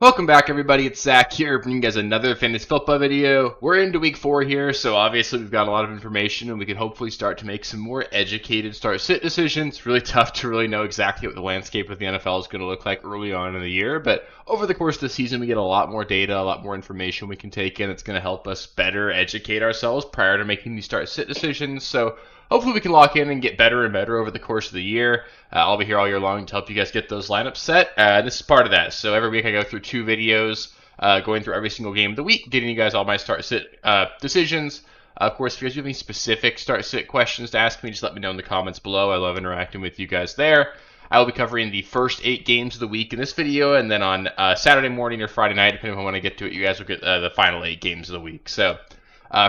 Welcome back, everybody. It's Zach here, bringing you guys another fantasy football video. We're into week 4 here, so obviously we've got a lot of information, and we can hopefully start to make some more educated start-sit decisions. It's really tough to really know exactly what the landscape of the NFL is going to look like early on in the year, but over the course of the season, we get a lot more data, a lot more information we can take in that's going to help us better educate ourselves prior to making these start-sit decisions. So hopefully we can lock in and get better and better over the course of the year. I'll be here all year long to help you guys get those lineups set. This is part of that. So every week I go through 2 videos going through every single game of the week, getting you guys all my start-sit decisions. Of course, if you guys have any specific start-sit questions to ask me, just let me know in the comments below. I love interacting with you guys there. I will be covering the first 8 games of the week in this video, and then on Saturday morning or Friday night, depending on when I get to it, you guys will get the final 8 games of the week. So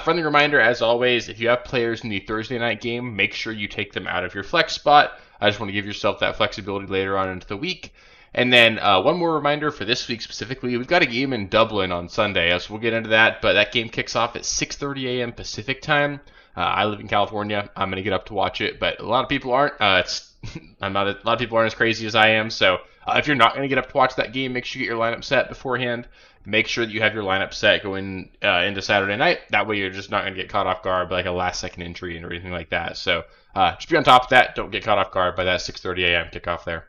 friendly reminder, as always, if you have players in the Thursday night game, make sure you take them out of your flex spot. I just want to give yourself that flexibility later on into the week. And then one more reminder for this week specifically, we've got a game in Dublin on Sunday, so we'll get into that. But that game kicks off at 6:30 a.m. Pacific time. I live in California. I'm going to get up to watch it, but a lot of people aren't. A lot of people aren't as crazy as I am. So if you're not going to get up to watch that game, make sure you get your lineup set beforehand. Make sure that you have your lineup set going into Saturday night. That way you're just not going to get caught off guard by like a last-second injury or anything like that. So just be on top of that. Don't get caught off guard by that 6:30 a.m. kickoff there.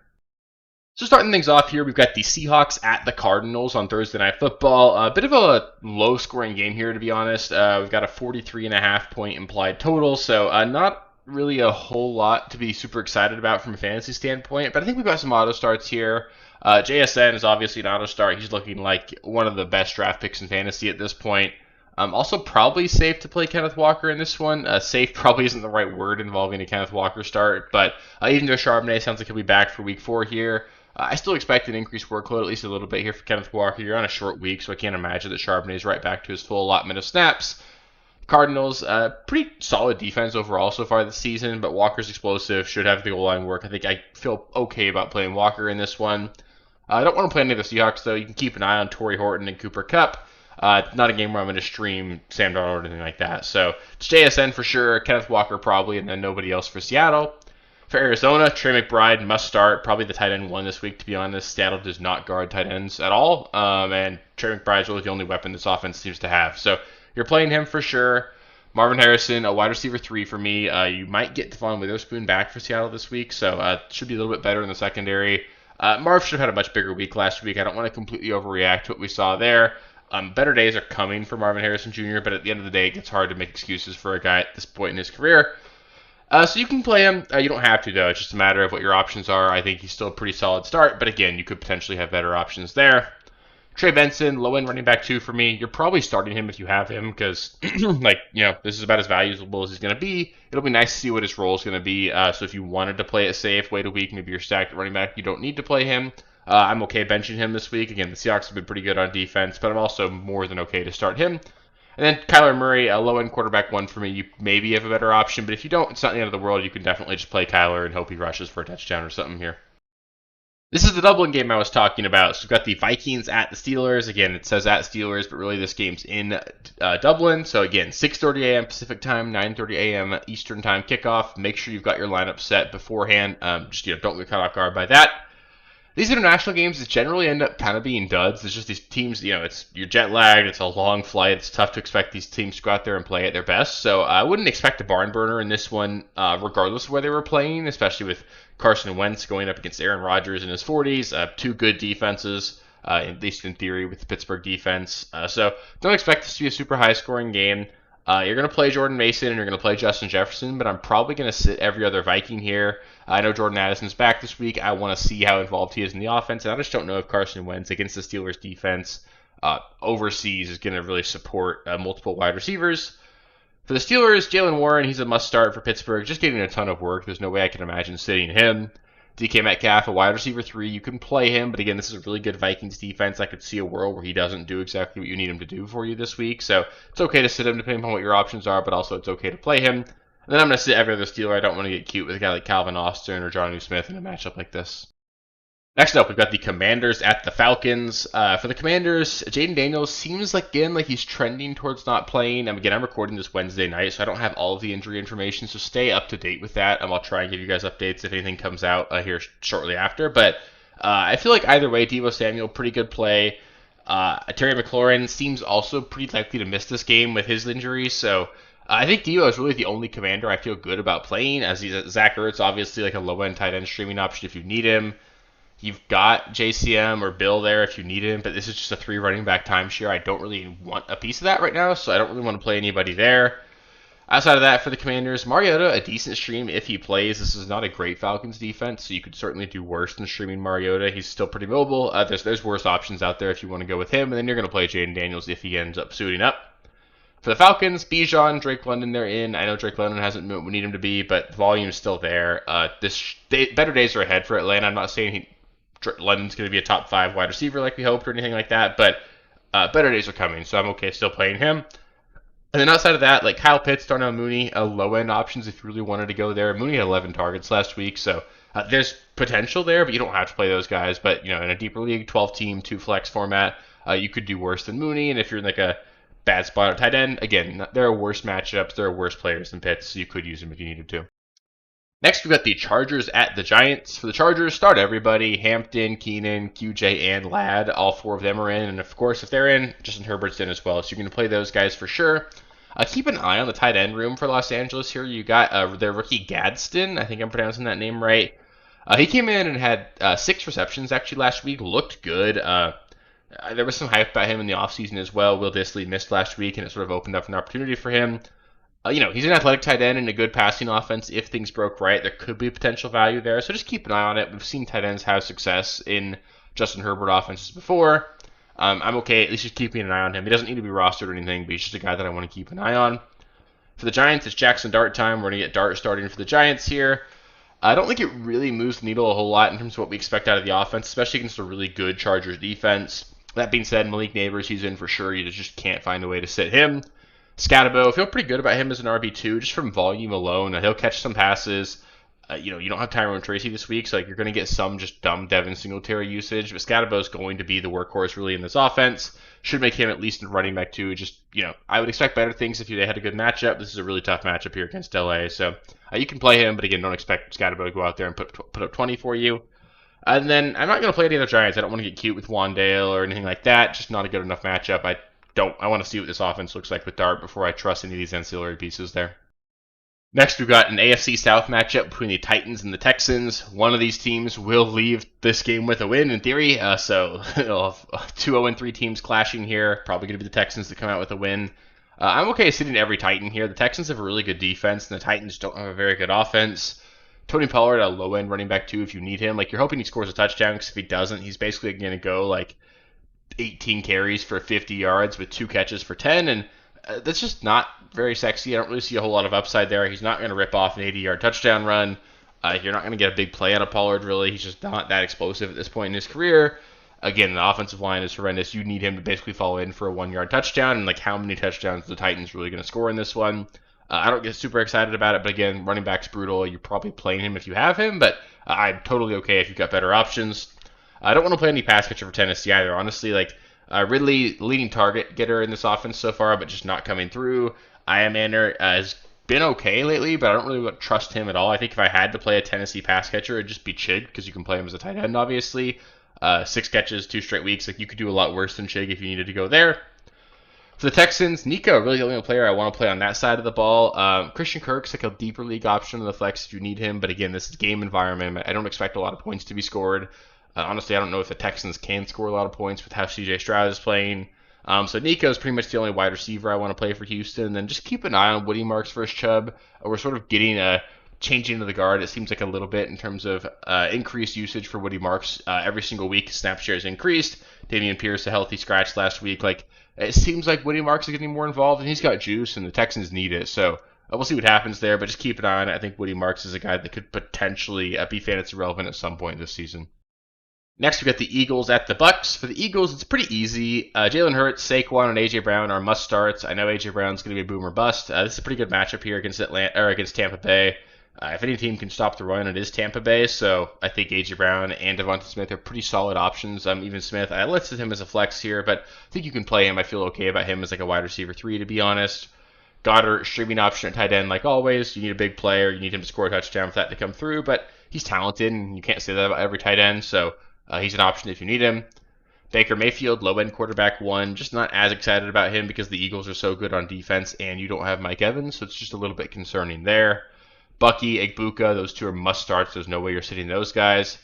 So starting things off here, we've got the Seahawks at the Cardinals on Thursday Night Football. A bit of a low-scoring game here, to be honest. We've got a 43.5-point implied total, so not really a whole lot to be super excited about from a fantasy standpoint. But I think we've got some auto starts here. JSN is obviously an auto start. He's looking like one of the best draft picks in fantasy at this point. Also, probably safe to play Kenneth Walker in this one. Safe probably isn't the right word involving a Kenneth Walker start, but even though Charbonnet sounds like he'll be back for week 4 here, I still expect an increased workload, at least a little bit here for Kenneth Walker. You're on a short week, so I can't imagine that Charbonnet is right back to his full allotment of snaps. Cardinals, pretty solid defense overall so far this season, but Walker's explosive, should have the goal line work. I think I feel okay about playing Walker in this one. I don't want to play any of the Seahawks, though. You can keep an eye on Torrey Horton and Cooper Kupp. Not a game where I'm going to stream Sam Darnold or anything like that. So it's JSN for sure, Kenneth Walker probably, and then nobody else for Seattle. For Arizona, Trey McBride must start. Probably the tight end 1 this week, to be honest. Seattle does not guard tight ends at all. And Trey McBride is really the only weapon this offense seems to have. So you're playing him for sure. Marvin Harrison, a wide receiver 3 for me. You might get Devon Witherspoon back for Seattle this week, so should be a little bit better in the secondary. Marv should have had a much bigger week last week. I don't want to completely overreact to what we saw there. Better days are coming for Marvin Harrison Jr., but at the end of the day, it gets hard to make excuses for a guy at this point in his career. So you can play him. You don't have to, though. It's just a matter of what your options are. I think he's still a pretty solid start, but again, you could potentially have better options there. Trey Benson, low-end running back 2 for me. You're probably starting him if you have him because, this is about as valuable as he's going to be. It'll be nice to see what his role is going to be. So if you wanted to play it safe, wait a week, maybe you're stacked at running back, you don't need to play him. I'm okay benching him this week. Again, the Seahawks have been pretty good on defense, but I'm also more than okay to start him. And then Kyler Murray, a low-end quarterback 1 for me. You maybe have a better option, but if you don't, it's not the end of the world. You can definitely just play Kyler and hope he rushes for a touchdown or something here. This is the Dublin game I was talking about. So we've got the Vikings at the Steelers. Again, it says at Steelers, but really this game's in Dublin. So again, 6:30 a.m. Pacific time, 9:30 a.m. Eastern time kickoff. Make sure you've got your lineup set beforehand. Don't get caught off guard by that. These international games generally end up kind of being duds. It's just these teams, it's you're jet lagged. It's a long flight. It's tough to expect these teams to go out there and play at their best. So I wouldn't expect a barn burner in this one, regardless of where they were playing, especially with Carson Wentz going up against Aaron Rodgers in his 40s. 2 good defenses, at least in theory, with the Pittsburgh defense. So don't expect this to be a super high-scoring game. You're going to play Jordan Mason and you're going to play Justin Jefferson, but I'm probably going to sit every other Viking here. I know Jordan Addison's back this week. I want to see how involved he is in the offense, and I just don't know if Carson Wentz against the Steelers defense overseas is going to really support multiple wide receivers. For the Steelers, Jaylen Warren, he's a must-start for Pittsburgh, just getting a ton of work. There's no way I can imagine sitting him. DK Metcalf, a wide receiver 3, you can play him, but again, this is a really good Vikings defense. I could see a world where he doesn't do exactly what you need him to do for you this week, so it's okay to sit him depending on what your options are, but also it's okay to play him. And then I'm going to sit every other Steeler. I don't want to get cute with a guy like Calvin Austin or Jonnu Smith in a matchup like this. Next up, we've got the Commanders at the Falcons. For the Commanders, Jaden Daniels seems like he's trending towards not playing. Again, I'm recording this Wednesday night, so I don't have all of the injury information, so stay up to date with that. I'll try and give you guys updates if anything comes out here shortly after. But I feel like either way, Deebo Samuel, pretty good play. Terry McLaurin seems also pretty likely to miss this game with his injury, so I think Deebo is really the only commander I feel good about playing. As Zach Ertz, obviously like a low end tight end streaming option if you need him. You've got JCM or Bill there if you need him, but this is just a 3 running back timeshare. I don't really want a piece of that right now, so I don't really want to play anybody there. Outside of that, for the Commanders, Mariota, a decent stream if he plays. This is not a great Falcons defense, so you could certainly do worse than streaming Mariota. He's still pretty mobile. There's worse options out there if you want to go with him, and then you're going to play Jaden Daniels if he ends up suiting up. For the Falcons, Bijan, Drake London, they're in. I know Drake London hasn't been what we need him to be, but the volume is still there. Better days are ahead for Atlanta. I'm not saying London's going to be a top 5 wide receiver like we hoped or anything like that, but better days are coming, so I'm okay still playing him. And then outside of that, like Kyle Pitts, Darnell Mooney, low-end options if you really wanted to go there. Mooney had 11 targets last week, so there's potential there, but you don't have to play those guys. But, in a deeper league, 12-team, 2-flex format, you could do worse than Mooney. And if you're in like a bad spot at tight end, again, there are worse matchups. There are worse players than Pitts, so you could use him if you needed to. Next, we've got the Chargers at the Giants. For the Chargers, start everybody. Hampton, Keenan, QJ, and Ladd. All 4 of them are in. And, of course, if they're in, Justin Herbert's in as well. So you're going to play those guys for sure. Keep an eye on the tight end room for Los Angeles here. You got their rookie Gadsden. I think I'm pronouncing that name right. He came in and had 6 receptions actually last week. Looked good. There was some hype about him in the offseason as well. Will Dissly missed last week, and it sort of opened up an opportunity for him. He's an athletic tight end and a good passing offense. If things broke right, there could be potential value there. So just keep an eye on it. We've seen tight ends have success in Justin Herbert offenses before. I'm okay at least just keeping an eye on him. He doesn't need to be rostered or anything, but he's just a guy that I want to keep an eye on. For the Giants, it's Jackson Dart time. We're going to get Dart starting for the Giants here. I don't think it really moves the needle a whole lot in terms of what we expect out of the offense, especially against a really good Chargers defense. That being said, Malik Neighbors, he's in for sure. You just can't find a way to sit him. Scatabo, I feel pretty good about him as an RB2 just from volume alone. He'll catch some passes. You don't have Tyrone Tracy this week, so you're going to get some just dumb Devin Singletary usage. But Scatabo is going to be the workhorse really in this offense. Should make him at least in running back 2. I would expect better things if they had a good matchup. This is a really tough matchup here against LA, so you can play him. But again, don't expect Scatabo to go out there and put up 20 for you. And then I'm not going to play any other Giants. I don't want to get cute with Wandale or anything like that. Just not a good enough matchup. I want to see what this offense looks like with Dart before I trust any of these ancillary pieces there. Next, we've got an AFC South matchup between the Titans and the Texans. One of these teams will leave this game with a win, in theory. So you'll have 2-0-3 teams clashing here. Probably going to be the Texans that come out with a win. I'm okay sitting every Titan here. The Texans have a really good defense, and the Titans don't have a very good offense. Tony Pollard, a low-end running back, too, if you need him. You're hoping he scores a touchdown, because if he doesn't, he's basically going to go, 18 carries for 50 yards with 2 catches for 10, and that's just not very sexy. I don't really see a whole lot of upside there. He's not going to rip off an 80-yard touchdown run. You're not going to get a big play out of Pollard, really. He's just not that explosive at this point in his career. Again, the offensive line is horrendous. You need him to basically fall in for a 1-yard touchdown, and how many touchdowns are the Titans really going to score in this one? I don't get super excited about it, but again, running back's brutal. You're probably playing him if you have him, but I'm totally okay if you've got better options. I don't want to play any pass catcher for Tennessee either, honestly. Ridley, leading target getter in this offense so far, but just not coming through. Iamander has been okay lately, but I don't really trust him at all. I think if I had to play a Tennessee pass catcher, it'd just be Chig, because you can play him as a tight end, obviously. 6 catches, 2 straight weeks. You could do a lot worse than Chig if you needed to go there. For the Texans, Nico, really the only player I want to play on that side of the ball. Christian Kirk's a deeper league option in the flex if you need him, but again, this is game environment. I don't expect a lot of points to be scored. Honestly, I don't know if the Texans can score a lot of points with how CJ Stroud is playing. So Nico is pretty much the only wide receiver I want to play for Houston. And then just keep an eye on Woody Marks versus Chubb. We're sort of getting a changing of the guard, it seems like a little bit in terms of increased usage for Woody Marks. Every single week, snap share has increased. Dameon Pierce, a healthy scratch last week. It seems like Woody Marks is getting more involved, and he's got juice, and the Texans need it. So we'll see what happens there, but just keep an eye on it. I think Woody Marks is a guy that could potentially be fantasy relevant at some point this season. Next, we got the Eagles at the Bucks. For the Eagles, it's pretty easy. Jalen Hurts, Saquon, and A.J. Brown are must starts. I know A.J. Brown's going to be a boom or bust. This is a pretty good matchup here against Tampa Bay. If any team can stop the run, it is Tampa Bay. So I think A.J. Brown and Devonta Smith are pretty solid options. Even Smith, I listed him as a flex here, but I think you can play him. I feel okay about him as a wide receiver 3, to be honest. Goddard, streaming option at tight end, like always. You need a big player. You need him to score a touchdown for that to come through, but he's talented, and you can't say that about every tight end, so he's an option if you need him. Baker Mayfield, low-end quarterback 1. Just not as excited about him because the Eagles are so good on defense and you don't have Mike Evans, so it's just a little bit concerning there. Bucky, Egbuka, those 2 are must-starts. There's no way you're sitting those guys.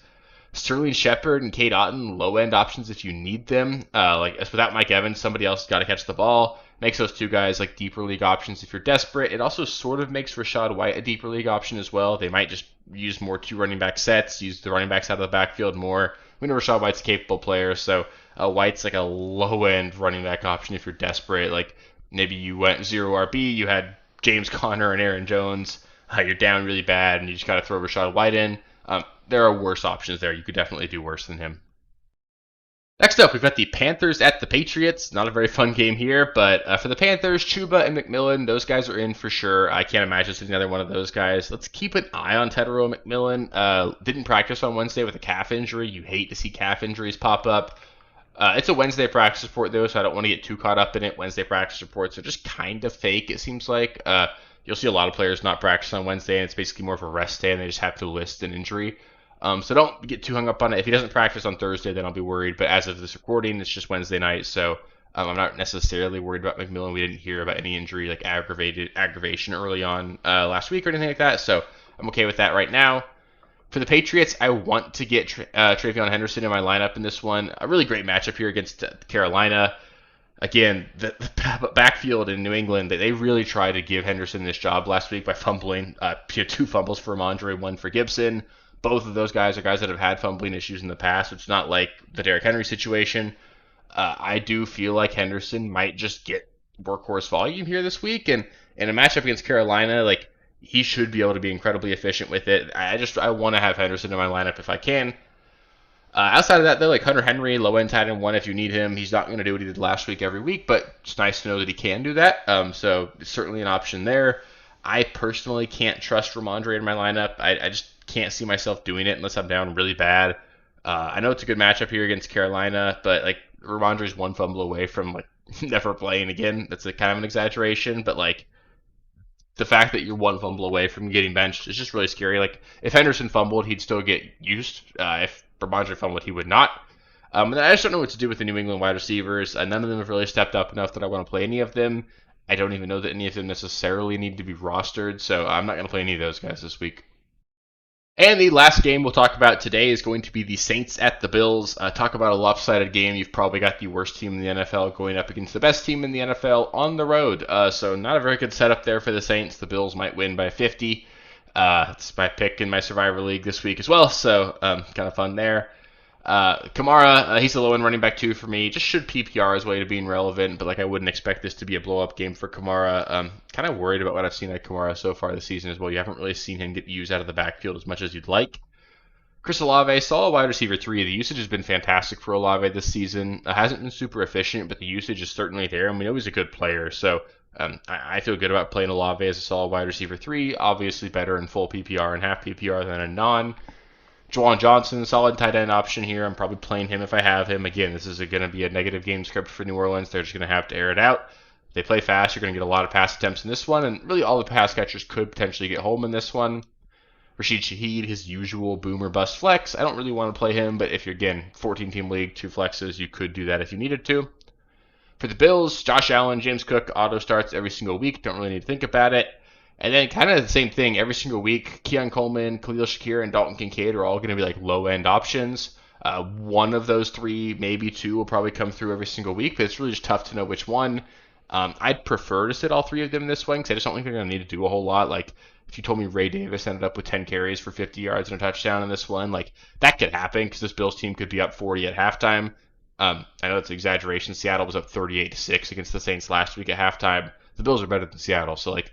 Sterling Shepard and Cade Otton, low-end options if you need them. Without Mike Evans, somebody else has got to catch the ball. Makes those 2 guys like deeper league options if you're desperate. It also sort of makes Rachaad White a deeper league option as well. They might just use more 2 running back sets, use the running backs out of the backfield more. We know Rachaad White's a capable player, so White's like a low-end running back option if you're desperate. Like maybe you went 0 RB, you had James Conner and Aaron Jones. You're down really bad, and you just got to throw Rachaad White in. There are worse options there. You could definitely do worse than him. Next up, we've got the Panthers at the Patriots. Not a very fun game here, but for the Panthers, Chuba and McMillan, those guys are in for sure. I can't imagine sitting another one of those guys. Let's keep an eye on Tetairoa McMillan. Didn't practice on Wednesday with a calf injury. You hate to see calf injuries pop up. It's a Wednesday practice report, though, so I don't want to get too caught up in it. Wednesday practice reports are just kind of fake, it seems like. You'll see a lot of players not practice on Wednesday, and it's basically more of a rest day, and they just have to list an injury. So don't get too hung up on it. If he doesn't practice on Thursday, then I'll be worried. But as of this recording, it's just Wednesday night, so I'm not necessarily worried about McMillan. We didn't hear about any injury, like aggravation early on last week or anything like that, so I'm okay with that right now. For the Patriots, I want to get TreVeyon Henderson in my lineup in this one. A really great matchup here against Carolina. Again, the backfield in New England, they really tried to give Henderson this job last week by fumbling. 2 fumbles for Ramondre, 1 for Gibson. Both of those guys are guys that have had fumbling issues in the past. It's not like the Derrick Henry situation. I do feel like Henderson might just get workhorse volume here this week. And in a matchup against Carolina, like he should be able to be incredibly efficient with it. I want to have Henderson in my lineup if I can. Outside of that, though, like Hunter Henry, low-end tight end 1 if you need him. He's not going to do what he did last week every week, but it's nice to know that he can do that. So it's certainly an option there. I personally can't trust Ramondre in my lineup. I just can't see myself doing it unless I'm down really bad. I know it's a good matchup here against Carolina, but like Ramondre's 1 fumble away from like never playing again. That's kind of an exaggeration, but like the fact that you're 1 fumble away from getting benched is just really scary. Like if Henderson fumbled, he'd still get used. If Ramondre fumbled, he would not. And I just don't know what to do with the New England wide receivers. None of them have really stepped up enough that I want to play any of them. I don't even know that any of them necessarily need to be rostered, so I'm not going to play any of those guys this week. And the last game we'll talk about today is going to be the Saints at the Bills. Talk about a lopsided game. You've probably got the worst team in the NFL going up against the best team in the NFL on the road. So not a very good setup there for the Saints. The Bills might win by 50. It's my pick in my Survivor League this week as well, so kind of fun there. Kamara, he's a low-end running back 2 for me. Just should PPR his way to being relevant, but like I wouldn't expect this to be a blow-up game for Kamara. Kind of worried about what I've seen at Kamara so far this season as well. You haven't really seen him get used out of the backfield as much as you'd like. Chris Olave, solid wide receiver 3. The usage has been fantastic for Olave this season. Hasn't been super efficient, but the usage is certainly there, and we know he's a good player, so I feel good about playing Olave as a solid wide receiver 3. Obviously better in full PPR and half PPR than a non. Juwan Johnson, solid tight end option here. I'm probably playing him if I have him. Again, this is going to be a negative game script for New Orleans. They're just going to have to air it out. If they play fast, you're going to get a lot of pass attempts in this one, and really all the pass catchers could potentially get home in this one. Rashid Shaheed, his usual boomer bust flex. I don't really want to play him, but if you're, again, 14-team league, 2 flexes, you could do that if you needed to. For the Bills, Josh Allen, James Cook, auto starts every single week. Don't really need to think about it. And then kind of the same thing every single week. Keon Coleman, Khalil Shakir, and Dalton Kincaid are all going to be like low-end options. One of those 3, maybe 2, will probably come through every single week, but it's really just tough to know which one. I'd prefer to sit all 3 of them this one because I just don't think they're going to need to do a whole lot. Like, if you told me Ray Davis ended up with 10 carries for 50 yards and a touchdown in this one, like, that could happen because this Bills team could be up 40 at halftime. I know it's an exaggeration. Seattle was up 38-6 against the Saints last week at halftime. The Bills are better than Seattle, so, like,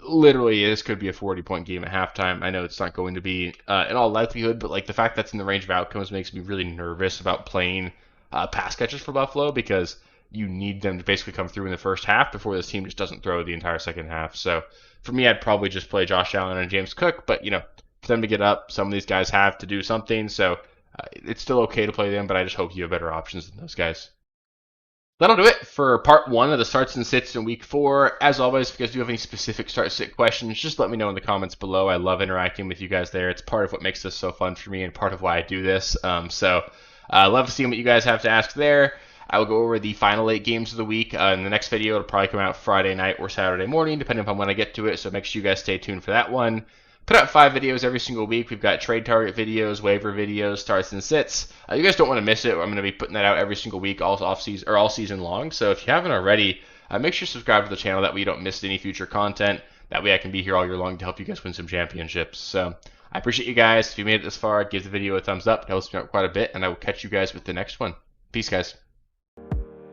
literally this could be a 40-point game at halftime. I know it's not going to be in all likelihood, but, like, the fact that's in the range of outcomes makes me really nervous about playing pass catchers for Buffalo because you need them to basically come through in the first half before this team just doesn't throw the entire second half. So for me, I'd probably just play Josh Allen and James Cook, but, you know, for them to get up, some of these guys have to do something, so it's still okay to play them, but I just hope you have better options than those guys. That'll do it for part 1 of the starts and sits in week 4. As always, if you guys do have any specific start-sit questions, just let me know in the comments below. I love interacting with you guys there. It's part of what makes this so fun for me and part of why I do this. So Love seeing what you guys have to ask there. I will go over the final 8 games of the week in the next video. It'll probably come out Friday night or Saturday morning, depending upon when I get to it, so make sure you guys stay tuned for that one. Put out 5 videos every single week. We've got trade target videos, waiver videos, starts and sits. You guys don't want to miss it. I'm going to be putting that out every single week, all season long. So if you haven't already, make sure to subscribe to the channel. That way you don't miss any future content. That way I can be here all year long to help you guys win some championships. So I appreciate you guys. If you made it this far, give the video a thumbs up. It helps me out quite a bit, and I will catch you guys with the next one. Peace, guys.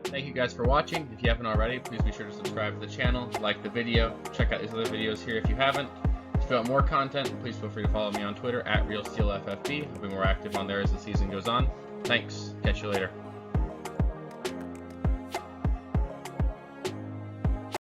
Thank you guys for watching. If you haven't already, please be sure to subscribe to the channel, like the video, check out these other videos here if you haven't. If you want more content, please feel free to follow me on Twitter at RealSteelFFB. I'll be more active on there as the season goes on. Thanks. Catch you later.